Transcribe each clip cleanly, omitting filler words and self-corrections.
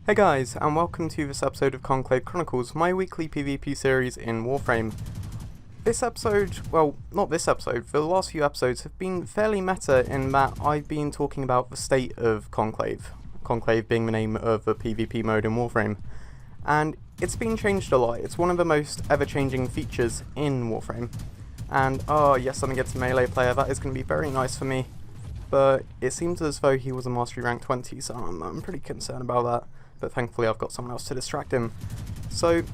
Hey guys, and welcome to this episode of Conclave Chronicles, my weekly PvP series in Warframe. This episode, well, not this episode, the last few episodes have been fairly meta in that I've been talking about the state of Conclave. Conclave being the name of the PvP mode in Warframe. And it's been changed a lot. It's one of the most ever-changing features in Warframe. And, oh yes, I'm going to get a melee player. That is going to be very nice for me. But it seems as though he was a mastery rank 20, so I'm pretty concerned about that. But thankfully I've got someone else to distract him. So,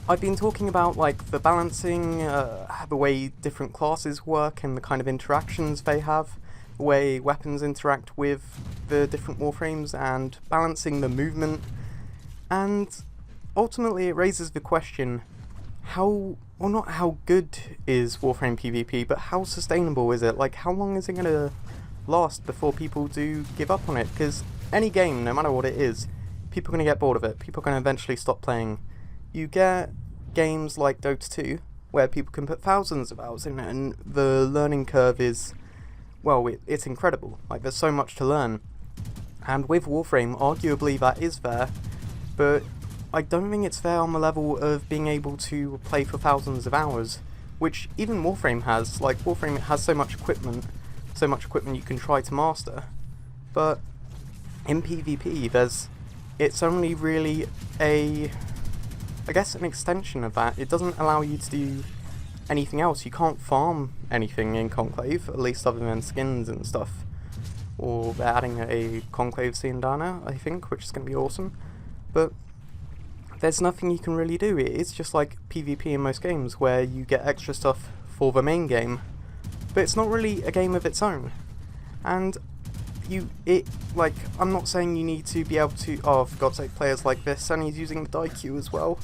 I've been talking about like the balancing, the way different classes work and the kind of interactions they have, the way weapons interact with the different Warframes, and balancing the movement. And ultimately it raises the question, how, well not how good is Warframe PvP, but how sustainable is it? Like how long is it going to last before people do give up on it? Because any game, no matter what it is, people are going to get bored of it. People are going to eventually stop playing. You get games like Dota 2, where people can put thousands of hours in it, and the learning curve is, well, it's incredible. Like, there's so much to learn. And with Warframe, arguably that is fair, but I don't think it's fair on the level of being able to play for thousands of hours, which even Warframe has. Like, Warframe has so much equipment you can try to master, but in PvP, it's only really I guess an extension of that. It doesn't allow you to do anything else. You can't farm anything in Conclave, at least other than skins and stuff. Or they're adding a Conclave Ciandana, I think, which is going to be awesome. But there's nothing you can really do. It's just like PvP in most games, where you get extra stuff for the main game, but it's not really a game of its own. And I'm not saying you need to be able to, oh for God's sake, players like this, and he's using the die queue as well.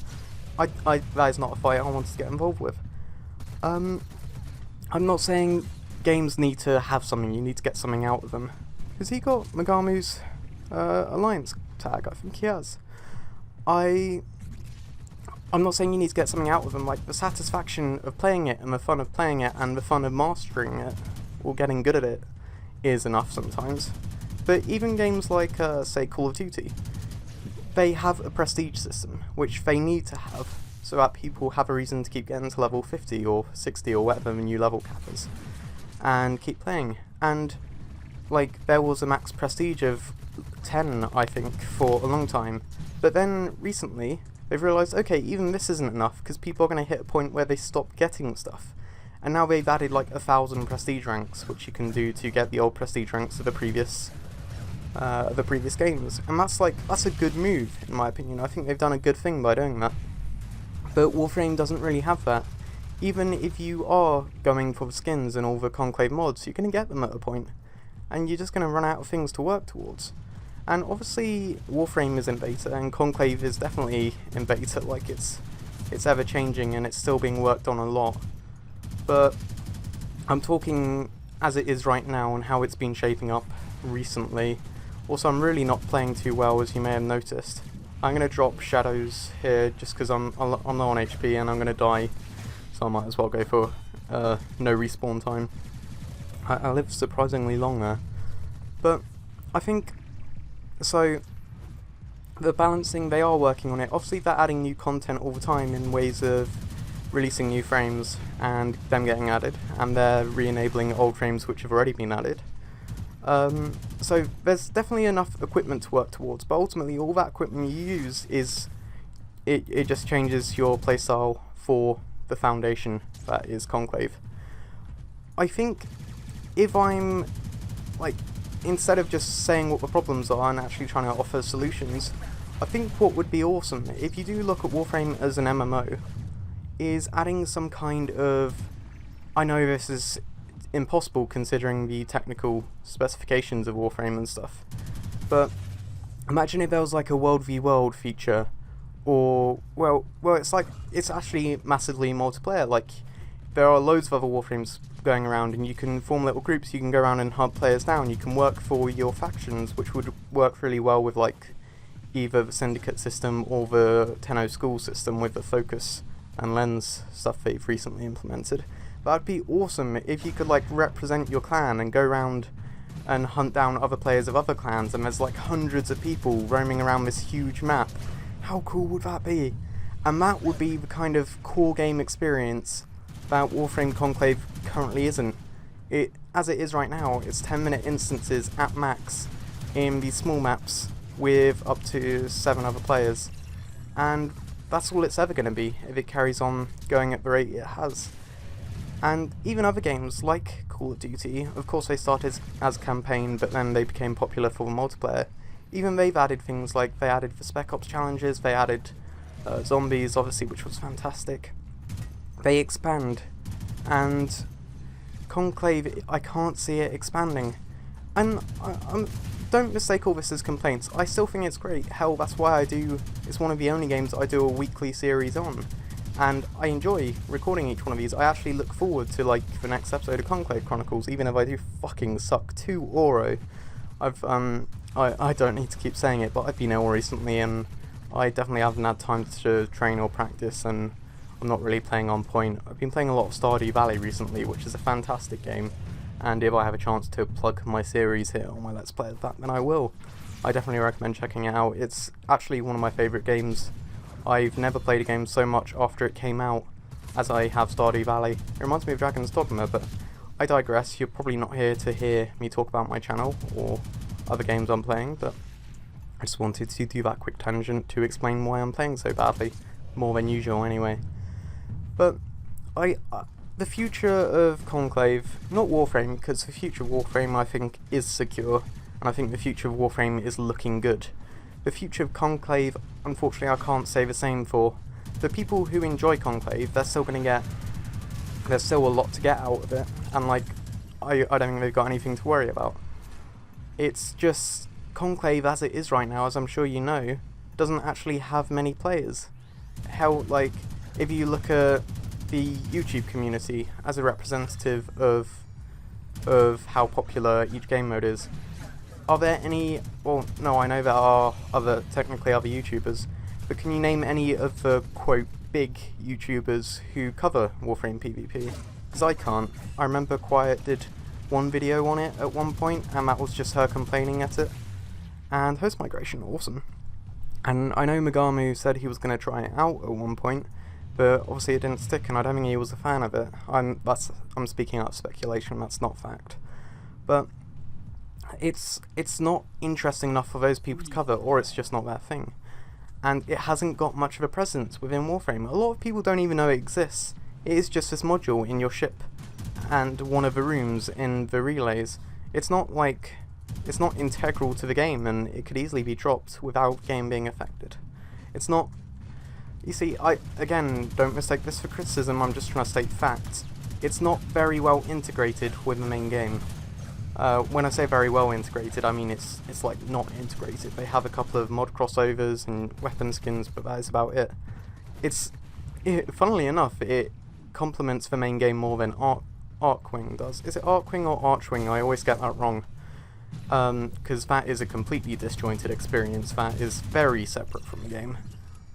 That is not a fight I wanted to get involved with. I'm not saying games need to have something, you need to get something out of them. Has he got Magamu's alliance tag? I think he has. I'm not saying you need to get something out of them, like the satisfaction of playing it and the fun of playing it and the fun of mastering it, or getting good at it, is enough sometimes. But even games like, say, Call of Duty, they have a prestige system, which they need to have, so that people have a reason to keep getting to level 50 or 60 or whatever the new level cap is, and keep playing. And, like, there was a max prestige of 10, I think, for a long time, but then recently they've realised, okay, even this isn't enough, because people are going to hit a point where they stop getting stuff. And now they've added like 1,000 prestige ranks, which you can do to get the old prestige ranks of the previous games. And that's a good move, in my opinion. I think they've done a good thing by doing that. But Warframe doesn't really have that. Even if you are going for the skins and all the Conclave mods, you're going to get them at a point, and you're just going to run out of things to work towards. And obviously Warframe is in beta, and Conclave is definitely in beta. Like, it's ever changing and it's still being worked on a lot. But I'm talking as it is right now and how it's been shaping up recently. Also, I'm really not playing too well, as you may have noticed. I'm going to drop shadows here just because I'm low on HP and I'm going to die, so I might as well go for no respawn time. I live surprisingly long there. But I think, so the balancing, they are working on it. Obviously they're adding new content all the time in ways of releasing new frames and them getting added, and they're re-enabling old frames which have already been added. So there's definitely enough equipment to work towards, but ultimately all that equipment you use is, it just changes your playstyle for the foundation that is Conclave. I think if I'm, like, instead of just saying what the problems are and actually trying to offer solutions, I think what would be awesome, if you do look at Warframe as an MMO, is adding some kind of, I know this is impossible considering the technical specifications of Warframe and stuff, but imagine if there was like a world v world feature, or, well, it's actually massively multiplayer. Like, there are loads of other Warframes going around, and you can form little groups, you can go around and hunt players down, you can work for your factions, which would work really well with like either the Syndicate system or the Tenno School system with the focus and lens stuff they've recently implemented. That'd be awesome if you could like represent your clan and go around and hunt down other players of other clans, and there's like hundreds of people roaming around this huge map. How cool would that be? And that would be the kind of core game experience that Warframe Conclave currently isn't. As it is right now, it's 10-minute instances at max in these small maps with up to 7 other players. And that's all it's ever going to be if it carries on going at the rate it has. And even other games like Call of Duty, of course they started as campaign, but then they became popular for multiplayer. Even they've added things like, they added the Spec Ops challenges, they added zombies, obviously, which was fantastic. They expand, and Conclave, I can't see it expanding. And don't mistake all this as complaints, I still think it's great. Hell, that's why it's one of the only games I do a weekly series on. And I enjoy recording each one of these. I actually look forward to like the next episode of Conclave Chronicles, even if I do fucking suck to Oro. I don't need to keep saying it, but I've been ill recently and I definitely haven't had time to train or practice, and I'm not really playing on point. I've been playing a lot of Stardew Valley recently, which is a fantastic game, and if I have a chance to plug my series here on my Let's Play of that, then I will. I definitely recommend checking it out. It's actually one of my favourite games. I've never played a game so much after it came out as I have Stardew Valley. It reminds me of Dragon's Dogma, but I digress. You're probably not here to hear me talk about my channel or other games I'm playing, but I just wanted to do that quick tangent to explain why I'm playing so badly, more than usual anyway. But the future of Conclave, not Warframe, because the future of Warframe I think is secure, and I think the future of Warframe is looking good. The future of Conclave, unfortunately I can't say the same for. The people who enjoy Conclave, there's still a lot to get out of it, and like, I don't think they've got anything to worry about. It's just, Conclave as it is right now, as I'm sure you know, doesn't actually have many players. Hell, like, if you look at the YouTube community as a representative of how popular each game mode is, are there any, well, no, I know there are technically other YouTubers, but can you name any of the, quote, big YouTubers who cover Warframe PvP? Because I can't. I remember Quiet did one video on it at one point, and that was just her complaining at it. And Host Migration, awesome. And I know Magamu said he was going to try it out at one point, but obviously it didn't stick, and I don't think he was a fan of it. I'm speaking out of speculation, that's not fact. But it's not interesting enough for those people to cover, or it's just not their thing. And it hasn't got much of a presence within Warframe. A lot of people don't even know it exists. It is just this module in your ship, and one of the rooms in the relays. It's not integral to the game, and it could easily be dropped without the game being affected. It's not. You see, again, don't mistake this for criticism, I'm just trying to state facts. It's not very well integrated with the main game. When I say very well integrated, I mean it's like not integrated. They have a couple of mod crossovers and weapon skins, but that is about it. Funnily enough, it complements the main game more than Archwing does. Is it Archwing or Archwing? I always get that wrong. Because that is a completely disjointed experience. That is very separate from the game.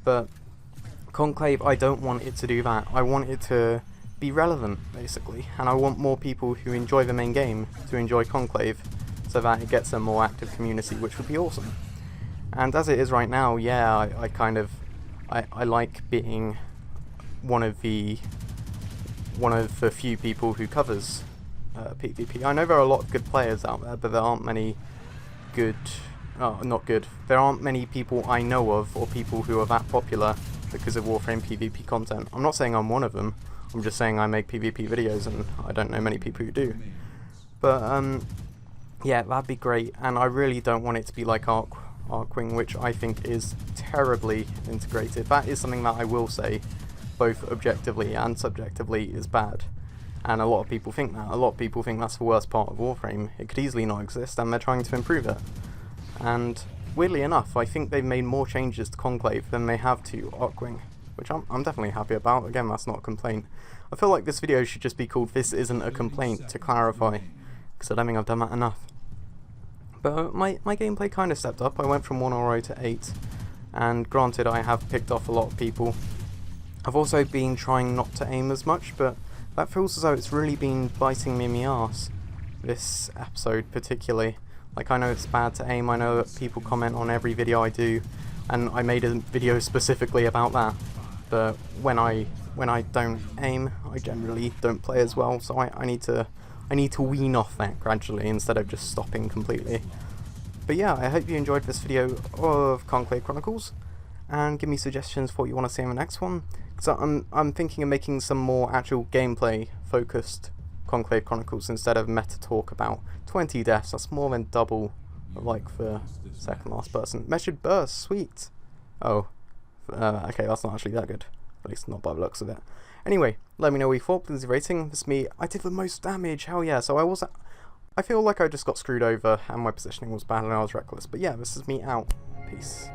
But Conclave, I don't want it to do that. I want it to be relevant, basically, and I want more people who enjoy the main game to enjoy Conclave, so that it gets a more active community, which would be awesome. And as it is right now, yeah, I like being one of the few people who covers PvP. I know there are a lot of good players out there, but there aren't many good, not good, there aren't many people I know of, or people who are that popular because of Warframe PvP content. I'm not saying I'm one of them, I'm just saying I make PvP videos and I don't know many people who do. But yeah, that'd be great, and I really don't want it to be like Archwing, which I think is terribly integrated. That is something that I will say, both objectively and subjectively, is bad. And a lot of people think that. A lot of people think that's the worst part of Warframe. It could easily not exist, and they're trying to improve it. And weirdly enough, I think they've made more changes to Conclave than they have to Archwing, which I'm definitely happy about. Again, that's not a complaint. I feel like this video should just be called "This Isn't a Complaint" to clarify, because I don't think I've done that enough. But my gameplay kind of stepped up. I went from 1 Oro to 8, and granted I have picked off a lot of people. I've also been trying not to aim as much, but that feels as though it's really been biting me in the arse. this episode particularly. Like, I know it's bad to aim, I know that people comment on every video I do, and I made a video specifically about that, but when I don't aim, I generally don't play as well, so I need to wean off that gradually instead of just stopping completely. But yeah, I hope you enjoyed this video of Conclave Chronicles, and give me suggestions for what you want to see in the next one, because I'm thinking of making some more actual gameplay focused Conclave Chronicles instead of meta talk about 20 deaths. That's more than double like the second last person. Measured burst, sweet. Oh, okay, that's not actually that good, at least not by the looks of it. Anyway, let me know what you thought. Please rating. This is me. I did the most damage. Hell yeah. So I feel like I just got screwed over and my positioning was bad and I was reckless. But yeah, this is me out. Peace.